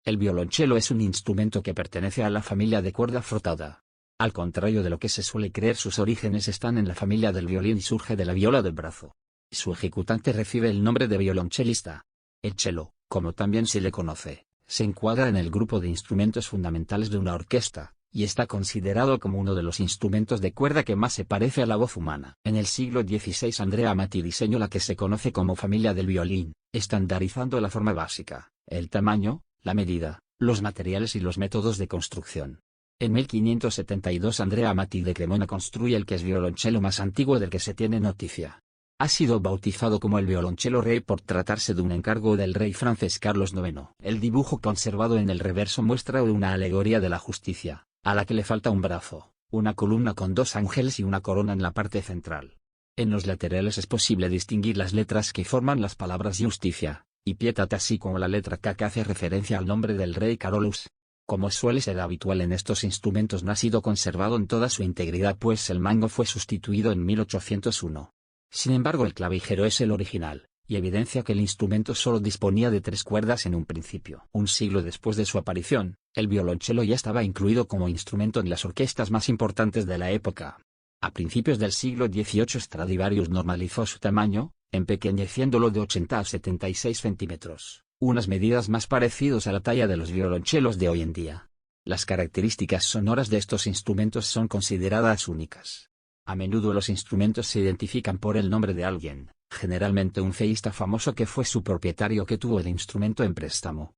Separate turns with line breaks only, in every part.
El violonchelo es un instrumento que pertenece a la familia de cuerda frotada. Al contrario de lo que se suele creer, sus orígenes están en la familia del violín y surge de la viola del brazo. Su ejecutante recibe el nombre de violonchelista. El cello, como también se le conoce, se encuadra en el grupo de instrumentos fundamentales de una orquesta, y está considerado como uno de los instrumentos de cuerda que más se parece a la voz humana. En el siglo XVI Andrea Amati diseñó la que se conoce como familia del violín, estandarizando la forma básica, el tamaño, la medida, los materiales y los métodos de construcción. En 1572 Andrea Amati de Cremona construye el que es violonchelo más antiguo del que se tiene noticia. Ha sido bautizado como el violonchelo rey por tratarse de un encargo del rey francés Carlos IX. El dibujo conservado en el reverso muestra una alegoría de la justicia, a la que le falta un brazo, una columna con dos ángeles y una corona en la parte central. En los laterales es posible distinguir las letras que forman las palabras justicia y pietat, así como la letra K que hace referencia al nombre del rey Carolus. Como suele ser habitual en estos instrumentos, no ha sido conservado en toda su integridad, pues el mango fue sustituido en 1801. Sin embargo, el clavijero es el original, y evidencia que el instrumento solo disponía de 3 cuerdas en un principio. Un siglo después de su aparición, el violonchelo ya estaba incluido como instrumento en las orquestas más importantes de la época. A principios del siglo XVIII Stradivarius normalizó su tamaño, empequeñeciéndolo de 80 a 76 centímetros, unas medidas más parecidas a la talla de los violonchelos de hoy en día. Las características sonoras de estos instrumentos son consideradas únicas. A menudo los instrumentos se identifican por el nombre de alguien, generalmente un feísta famoso que fue su propietario que tuvo el instrumento en préstamo.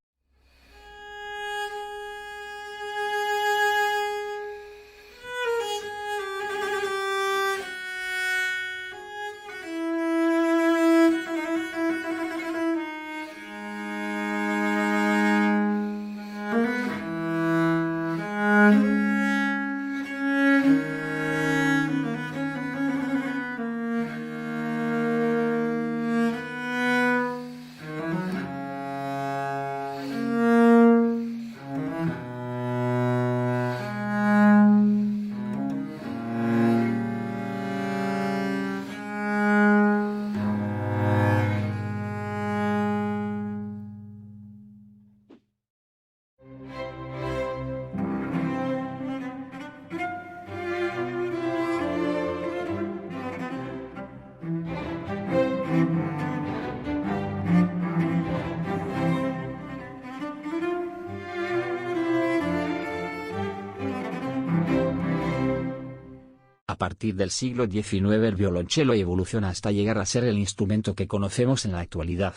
A partir del siglo XIX el violonchelo evoluciona hasta llegar a ser el instrumento que conocemos en la actualidad.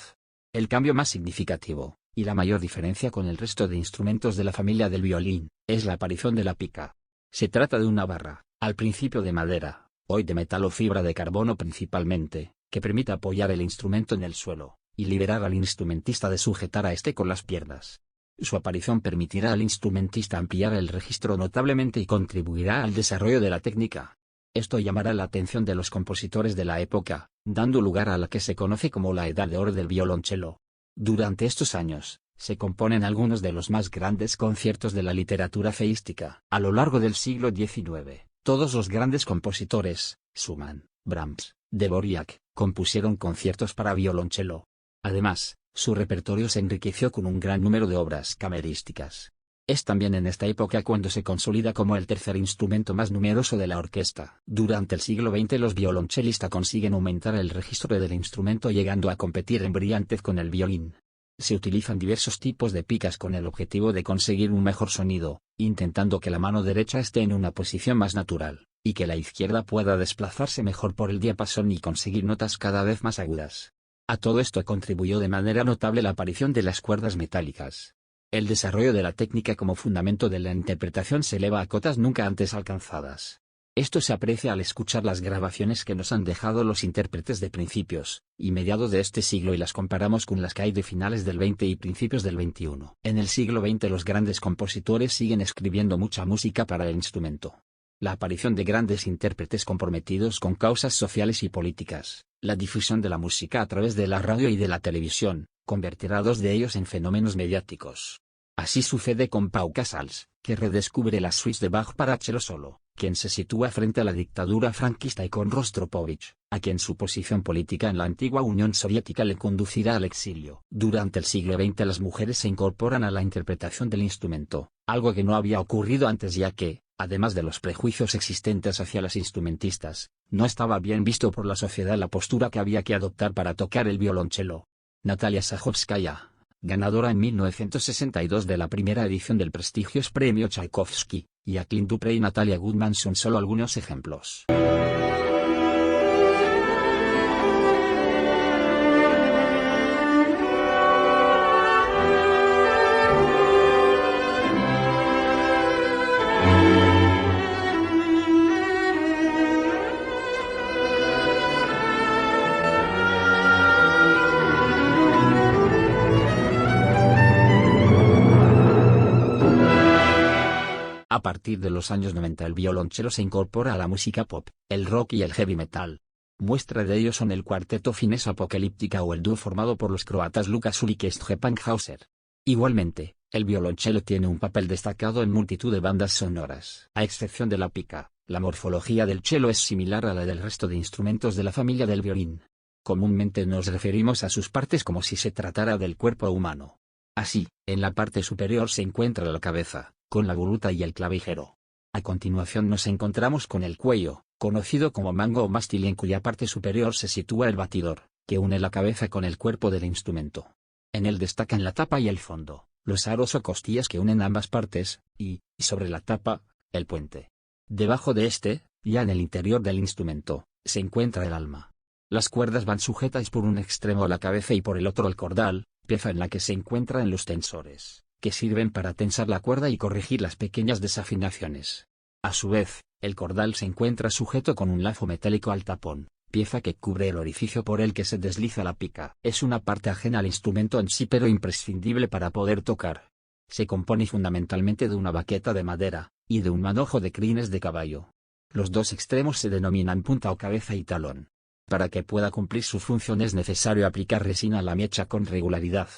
El cambio más significativo, y la mayor diferencia con el resto de instrumentos de la familia del violín, es la aparición de la pica. Se trata de una barra, al principio de madera, hoy de metal o fibra de carbono principalmente, que permite apoyar el instrumento en el suelo, y liberar al instrumentista de sujetar a este con las piernas. Su aparición permitirá al instrumentista ampliar el registro notablemente y contribuirá al desarrollo de la técnica. Esto llamará la atención de los compositores de la época, dando lugar a la que se conoce como la Edad de Oro del violonchelo. Durante estos años, se componen algunos de los más grandes conciertos de la literatura feística. A lo largo del siglo XIX, todos los grandes compositores, Schumann, Brahms, Dvorak, compusieron conciertos para violonchelo. Además, su repertorio se enriqueció con un gran número de obras camerísticas. Es también en esta época cuando se consolida como el tercer instrumento más numeroso de la orquesta. Durante el siglo XX los violonchelistas consiguen aumentar el registro del instrumento, llegando a competir en brillantez con el violín. Se utilizan diversos tipos de picas con el objetivo de conseguir un mejor sonido, intentando que la mano derecha esté en una posición más natural, y que la izquierda pueda desplazarse mejor por el diapasón y conseguir notas cada vez más agudas. A todo esto contribuyó de manera notable la aparición de las cuerdas metálicas. El desarrollo de la técnica como fundamento de la interpretación se eleva a cotas nunca antes alcanzadas. Esto se aprecia al escuchar las grabaciones que nos han dejado los intérpretes de principios y mediados de este siglo y las comparamos con las que hay de finales del XX y principios del XXI. En el siglo XX los grandes compositores siguen escribiendo mucha música para el instrumento. La aparición de grandes intérpretes comprometidos con causas sociales y políticas, la difusión de la música a través de la radio y de la televisión, convertirá a dos de ellos en fenómenos mediáticos. Así sucede con Pau Casals, que redescubre las suites de Bach para cello solo, quien se sitúa frente a la dictadura franquista, y con Rostropovich, a quien su posición política en la antigua Unión Soviética le conducirá al exilio. Durante el siglo XX las mujeres se incorporan a la interpretación del instrumento, algo que no había ocurrido antes, ya que, además de los prejuicios existentes hacia las instrumentistas, no estaba bien visto por la sociedad la postura que había que adoptar para tocar el violonchelo. Natalia Sajovskaya, ganadora en 1962 de la primera edición del prestigioso premio Tchaikovsky, y a Clint Dupree y Natalia Goodman son solo algunos ejemplos. A partir de los años 90 el violonchelo se incorpora a la música pop, el rock y el heavy metal. Muestra de ello son el cuarteto finés Apocalíptica o el dúo formado por los croatas Lukas Ulick y Stjepan Hauser. Igualmente, el violonchelo tiene un papel destacado en multitud de bandas sonoras. A excepción de la pica, la morfología del cello es similar a la del resto de instrumentos de la familia del violín. Comúnmente nos referimos a sus partes como si se tratara del cuerpo humano. Así, en la parte superior se encuentra la cabeza, con la voluta y el clavijero. A continuación nos encontramos con el cuello, conocido como mango o mástil, en cuya parte superior se sitúa el batidor, que une la cabeza con el cuerpo del instrumento. En él destacan la tapa y el fondo, los aros o costillas que unen ambas partes, y, sobre la tapa, el puente. Debajo de este, ya en el interior del instrumento, se encuentra el alma. Las cuerdas van sujetas por un extremo a la cabeza y por el otro al cordal, pieza en la que se encuentran los tensores, que sirven para tensar la cuerda y corregir las pequeñas desafinaciones. A su vez, el cordal se encuentra sujeto con un lazo metálico al tapón, pieza que cubre el orificio por el que se desliza la pica. Es una parte ajena al instrumento en sí, pero imprescindible para poder tocar. Se compone fundamentalmente de una baqueta de madera, y de un manojo de crines de caballo. Los dos extremos se denominan punta o cabeza y talón. Para que pueda cumplir su función es necesario aplicar resina a la mecha con regularidad.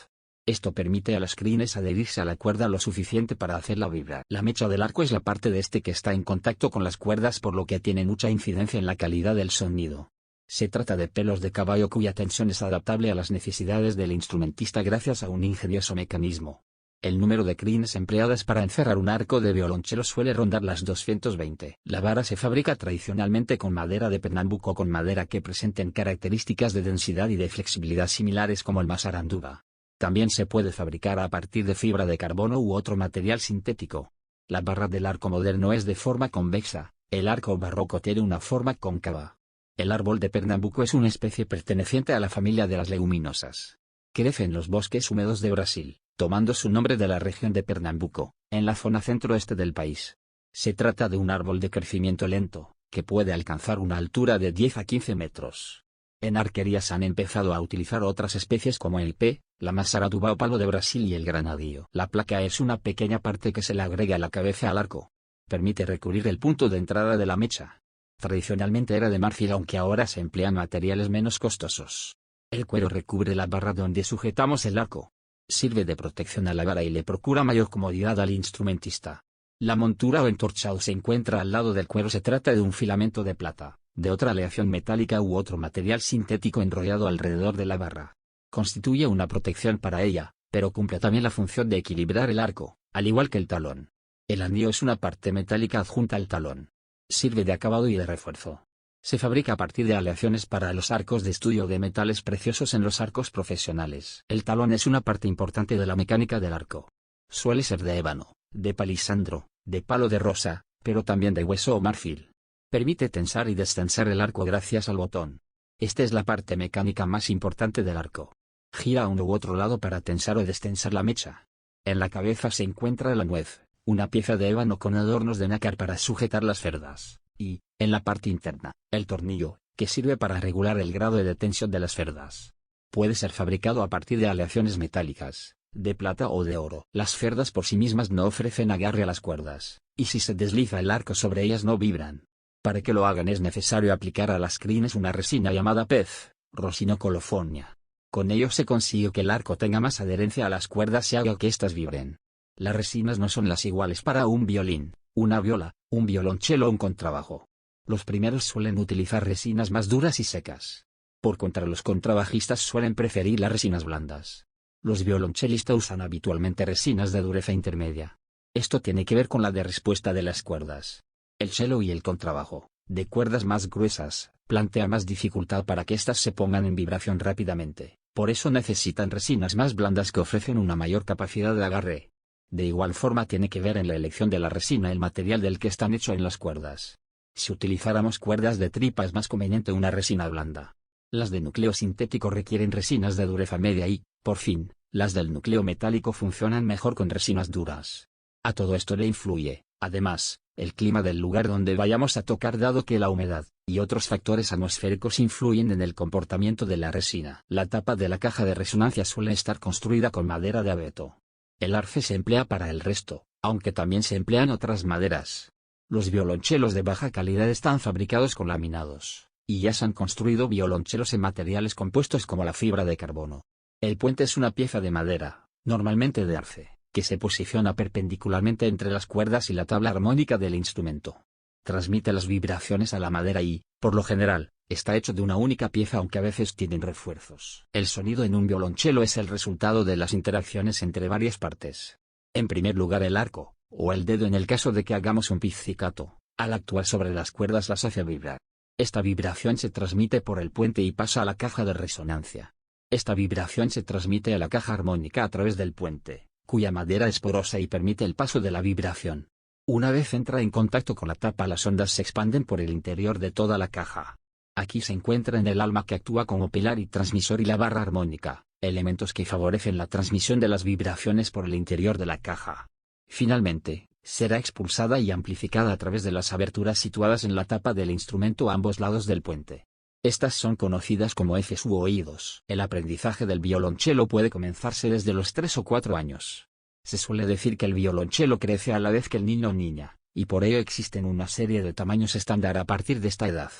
Esto permite a las crines adherirse a la cuerda lo suficiente para hacerla vibrar. La mecha del arco es la parte de este que está en contacto con las cuerdas, por lo que tiene mucha incidencia en la calidad del sonido. Se trata de pelos de caballo cuya tensión es adaptable a las necesidades del instrumentista gracias a un ingenioso mecanismo. El número de crines empleadas para encerrar un arco de violonchelo suele rondar las 220. La vara se fabrica tradicionalmente con madera de Pernambuco o con madera que presenten características de densidad y de flexibilidad similares como el masaranduba. También se puede fabricar a partir de fibra de carbono u otro material sintético. La barra del arco moderno es de forma convexa, el arco barroco tiene una forma cóncava. El árbol de Pernambuco es una especie perteneciente a la familia de las leguminosas. Crece en los bosques húmedos de Brasil, tomando su nombre de la región de Pernambuco, en la zona centro-este del país. Se trata de un árbol de crecimiento lento, que puede alcanzar una altura de 10 a 15 metros. En arquería se han empezado a utilizar otras especies como el P, la masaranduba o palo de Brasil y el granadillo. La placa es una pequeña parte que se le agrega a la cabeza al arco. Permite recubrir el punto de entrada de la mecha. Tradicionalmente era de marfil, aunque ahora se emplean materiales menos costosos. El cuero recubre la barra donde sujetamos el arco. Sirve de protección a la vara y le procura mayor comodidad al instrumentista. La montura o entorchado se encuentra al lado del cuero. Se trata de un filamento de plata, de otra aleación metálica u otro material sintético enrollado alrededor de la barra. Constituye una protección para ella, pero cumple también la función de equilibrar el arco, al igual que el talón. El anillo es una parte metálica adjunta al talón. Sirve de acabado y de refuerzo. Se fabrica a partir de aleaciones para los arcos de estudio de metales preciosos en los arcos profesionales. El talón es una parte importante de la mecánica del arco. Suele ser de ébano, de palisandro, de palo de rosa, pero también de hueso o marfil. Permite tensar y destensar el arco gracias al botón. Esta es la parte mecánica más importante del arco. Gira a uno u otro lado para tensar o destensar la mecha. En la cabeza se encuentra la nuez, una pieza de ébano con adornos de nácar para sujetar las cerdas. Y, en la parte interna, el tornillo, que sirve para regular el grado de tensión de las cerdas. Puede ser fabricado a partir de aleaciones metálicas, de plata o de oro. Las cerdas por sí mismas no ofrecen agarre a las cuerdas, y si se desliza el arco sobre ellas no vibran. Para que lo hagan es necesario aplicar a las crines una resina llamada pez, Rosinocolofonia. Con ello se consigue que el arco tenga más adherencia a las cuerdas y haga que éstas vibren. Las resinas no son las iguales para un violín, una viola, un violonchelo o un contrabajo. Los primeros suelen utilizar resinas más duras y secas. Por contra, los contrabajistas suelen preferir las resinas blandas. Los violonchelistas usan habitualmente resinas de dureza intermedia. Esto tiene que ver con la de respuesta de las cuerdas. El cello y el contrabajo, de cuerdas más gruesas, plantea más dificultad para que éstas se pongan en vibración rápidamente, por eso necesitan resinas más blandas que ofrecen una mayor capacidad de agarre. De igual forma tiene que ver en la elección de la resina el material del que están hechos en las cuerdas. Si utilizáramos cuerdas de tripa es más conveniente una resina blanda. Las de núcleo sintético requieren resinas de dureza media y, por fin, las del núcleo metálico funcionan mejor con resinas duras. A todo esto le influye, además, el clima del lugar donde vayamos a tocar, dado que la humedad y otros factores atmosféricos influyen en el comportamiento de la resina. La tapa de la caja de resonancia suele estar construida con madera de abeto. El arce se emplea para el resto, aunque también se emplean otras maderas. Los violonchelos de baja calidad están fabricados con laminados, y ya se han construido violonchelos en materiales compuestos como la fibra de carbono. El puente es una pieza de madera, normalmente de arce, que se posiciona perpendicularmente entre las cuerdas y la tabla armónica del instrumento. Transmite las vibraciones a la madera y, por lo general, está hecho de una única pieza, aunque a veces tienen refuerzos. El sonido en un violonchelo es el resultado de las interacciones entre varias partes. En primer lugar, el arco, o el dedo en el caso de que hagamos un pizzicato, al actuar sobre las cuerdas las hace vibrar. Esta vibración se transmite por el puente y pasa a la caja de resonancia. Esta vibración se transmite a la caja armónica a través del puente, cuya madera es porosa y permite el paso de la vibración. Una vez entra en contacto con la tapa, las ondas se expanden por el interior de toda la caja. Aquí se encuentran el alma, que actúa como pilar y transmisor, y la barra armónica, elementos que favorecen la transmisión de las vibraciones por el interior de la caja. Finalmente, será expulsada y amplificada a través de las aberturas situadas en la tapa del instrumento a ambos lados del puente. Estas son conocidas como ejes u oídos. El aprendizaje del violonchelo puede comenzarse desde los 3 o 4 años. Se suele decir que el violonchelo crece a la vez que el niño o niña, y por ello existen una serie de tamaños estándar a partir de esta edad.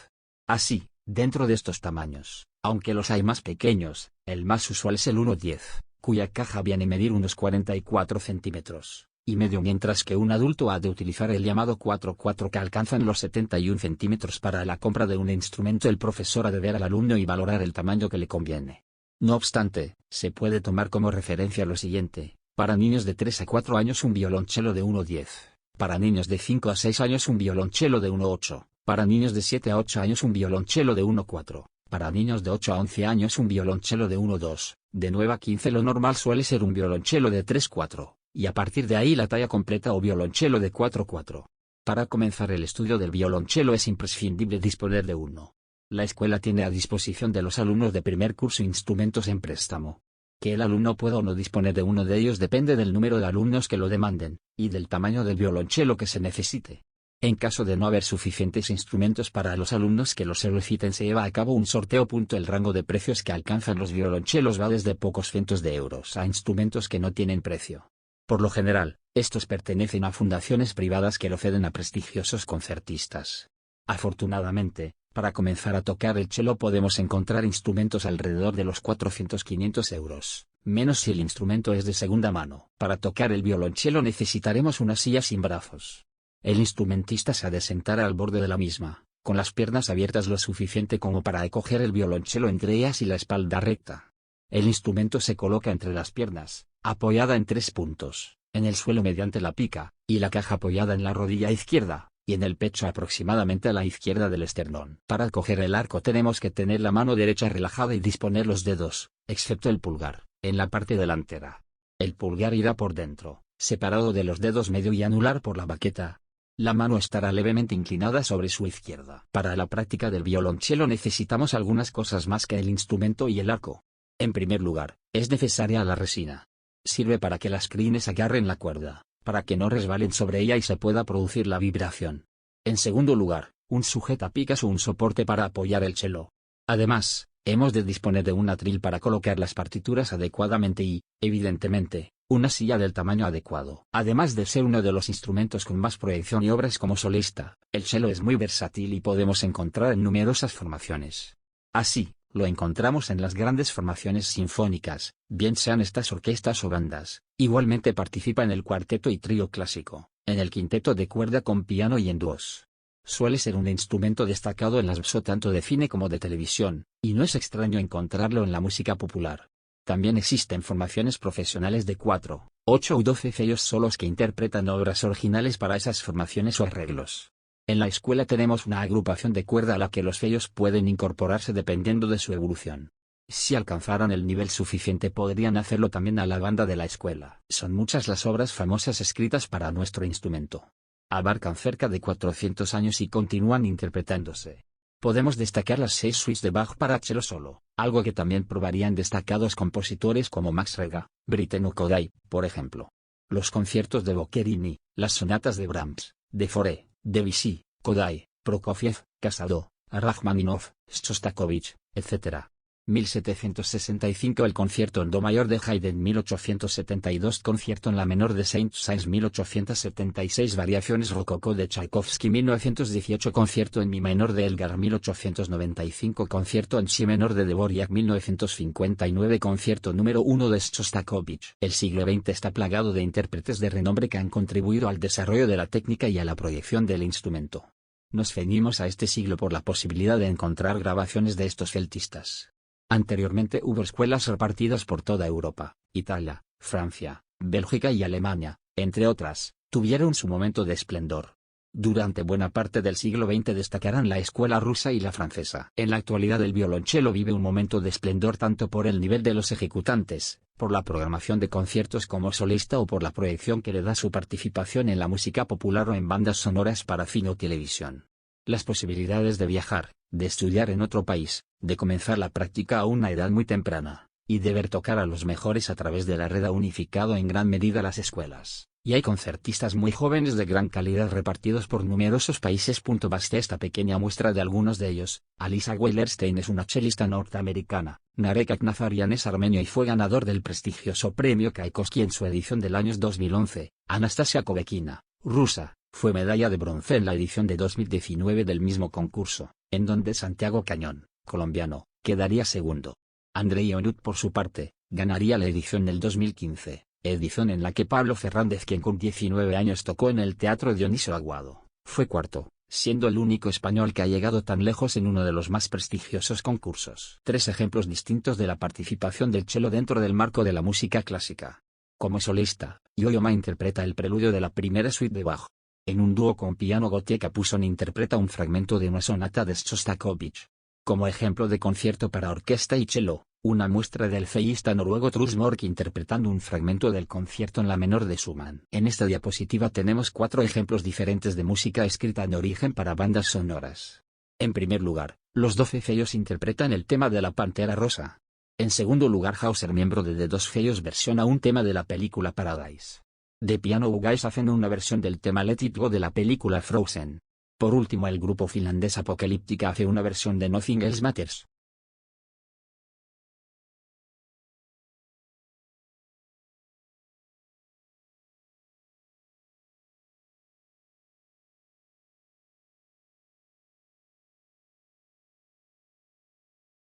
Así, dentro de estos tamaños, aunque los hay más pequeños, el más usual es el 1/10, cuya caja viene a medir unos 44 centímetros y medio, mientras que un adulto ha de utilizar el llamado 4/4, que alcanzan los 71 centímetros. Para la compra de un instrumento, el profesor ha de ver al alumno y valorar el tamaño que le conviene. No obstante, se puede tomar como referencia lo siguiente: para niños de 3 a 4 años un violonchelo de 1/10, para niños de 5 a 6 años un violonchelo de 1/8, para niños de 7 a 8 años un violonchelo de 1/4, para niños de 8 a 11 años un violonchelo de 1/2, de 9 a 15 lo normal suele ser un violonchelo de 3/4, y a partir de ahí la talla completa o violonchelo de 4/4. Para comenzar el estudio del violonchelo es imprescindible disponer de uno. La escuela tiene a disposición de los alumnos de primer curso instrumentos en préstamo. Que el alumno pueda o no disponer de uno de ellos depende del número de alumnos que lo demanden, y del tamaño del violonchelo que se necesite. En caso de no haber suficientes instrumentos para los alumnos que lo soliciten, se lleva a cabo un sorteo. El rango de precios que alcanzan los violonchelos va desde pocos cientos de euros a instrumentos que no tienen precio. Por lo general, estos pertenecen a fundaciones privadas que lo ceden a prestigiosos concertistas. Afortunadamente, para comenzar a tocar el cello podemos encontrar instrumentos alrededor de los 400-500 euros, menos si el instrumento es de segunda mano. Para tocar el violonchelo necesitaremos una silla sin brazos. El instrumentista se ha de sentar al borde de la misma, con las piernas abiertas lo suficiente como para acoger el violonchelo entre ellas y la espalda recta. El instrumento se coloca entre las piernas, apoyada en 3 puntos, en el suelo mediante la pica, y la caja apoyada en la rodilla izquierda, y en el pecho aproximadamente a la izquierda del esternón. Para coger el arco tenemos que tener la mano derecha relajada y disponer los dedos, excepto el pulgar, en la parte delantera. El pulgar irá por dentro, separado de los dedos medio y anular por la baqueta. La mano estará levemente inclinada sobre su izquierda. Para la práctica del violonchelo necesitamos algunas cosas más que el instrumento y el arco. En primer lugar, es necesaria la resina. Sirve para que las crines agarren la cuerda, para que no resbalen sobre ella y se pueda producir la vibración. En segundo lugar, un sujetapicas o un soporte para apoyar el cello. Además, hemos de disponer de un atril para colocar las partituras adecuadamente y, evidentemente, una silla del tamaño adecuado. Además de ser uno de los instrumentos con más proyección y obras como solista, el cello es muy versátil y podemos encontrar en numerosas formaciones. Así, lo encontramos en las grandes formaciones sinfónicas, bien sean estas orquestas o bandas, Igualmente participa en el cuarteto y trío clásico, en el quinteto de cuerda con piano y en dúos. Suele ser un instrumento destacado en las BSO tanto de cine como de televisión, y no es extraño encontrarlo en la música popular. También existen formaciones profesionales de 4, 8 u 12 fellos solos que interpretan obras originales para esas formaciones o arreglos. En la escuela tenemos una agrupación de cuerda a la que los fellos pueden incorporarse dependiendo de su evolución. Si alcanzaran el nivel suficiente podrían hacerlo también a la banda de la escuela. Son muchas las obras famosas escritas para nuestro instrumento. Abarcan cerca de 400 años y continúan interpretándose. Podemos destacar las 6 suites de Bach para cello solo, algo que también probarían destacados compositores como Max Reger, Britten o Kodály, por ejemplo. Los conciertos de Boccherini, las sonatas de Brahms, de Fauré, Debussy, Kodály, Prokofiev, Casado, Rachmaninoff, Shostakovich, etc. 1765 El concierto en do mayor de Haydn 1872 Concierto en la menor de Saint-Saëns 1876 Variaciones rococó de Tchaikovsky 1918 Concierto en mi menor de Elgar 1895 Concierto en si menor de Dvorak 1959 Concierto número 1 de Shostakovich El siglo XX está plagado de intérpretes de renombre que han contribuido al desarrollo de la técnica y a la proyección del instrumento. Nos ceñimos a este siglo por la posibilidad de encontrar grabaciones de estos feltistas. Anteriormente hubo escuelas repartidas por toda Europa, Italia, Francia, Bélgica y Alemania, entre otras, tuvieron su momento de esplendor. Durante buena parte del siglo XX destacarán la escuela rusa y la francesa. En la actualidad el violonchelo vive un momento de esplendor tanto por el nivel de los ejecutantes, por la programación de conciertos como solista o por la proyección que le da su participación en la música popular o en bandas sonoras para cine o televisión. Las posibilidades de viajar, de estudiar en otro país, de comenzar la práctica a una edad muy temprana, y de ver tocar a los mejores a través de la red ha unificado en gran medida las escuelas, y hay concertistas muy jóvenes de gran calidad repartidos por numerosos países. Baste esta pequeña muestra de algunos de ellos. Alisa Weilerstein es una chelista norteamericana, Narek Aknazarian es armenio y fue ganador del prestigioso premio Tchaikovsky en su edición del año 2011, Anastasia Kovekina, rusa, fue medalla de bronce en la edición de 2019 del mismo concurso, en donde Santiago Cañón, colombiano, quedaría segundo. Andrei Onut por su parte, ganaría la edición del 2015, edición en la que Pablo Fernández, quien con 19 años tocó en el Teatro Dionisio Aguado, fue cuarto, siendo el único español que ha llegado tan lejos en uno de los más prestigiosos concursos. 3 ejemplos distintos de la participación del cello dentro del marco de la música clásica. Como solista, Yo-Yo Ma interpreta el preludio de la primera suite de Bach. En un dúo con piano Gautier Capuçon interpreta un fragmento de una sonata de Shostakovich. Como ejemplo de concierto para orquesta y cello, una muestra del fellista noruego Truls Mork interpretando un fragmento del concierto en la menor de Schumann. En esta diapositiva tenemos 4 ejemplos diferentes de música escrita en origen para bandas sonoras. En primer lugar, los 12 fellos interpretan el tema de la Pantera Rosa. En segundo lugar, Hauser, miembro de The Dos Fellows, versiona un tema de la película Paradise. De piano Guys hacen una versión del tema Let It Go de la película Frozen. Por último, el grupo finlandés Apocalyptica hace una versión de Nothing Else Matters.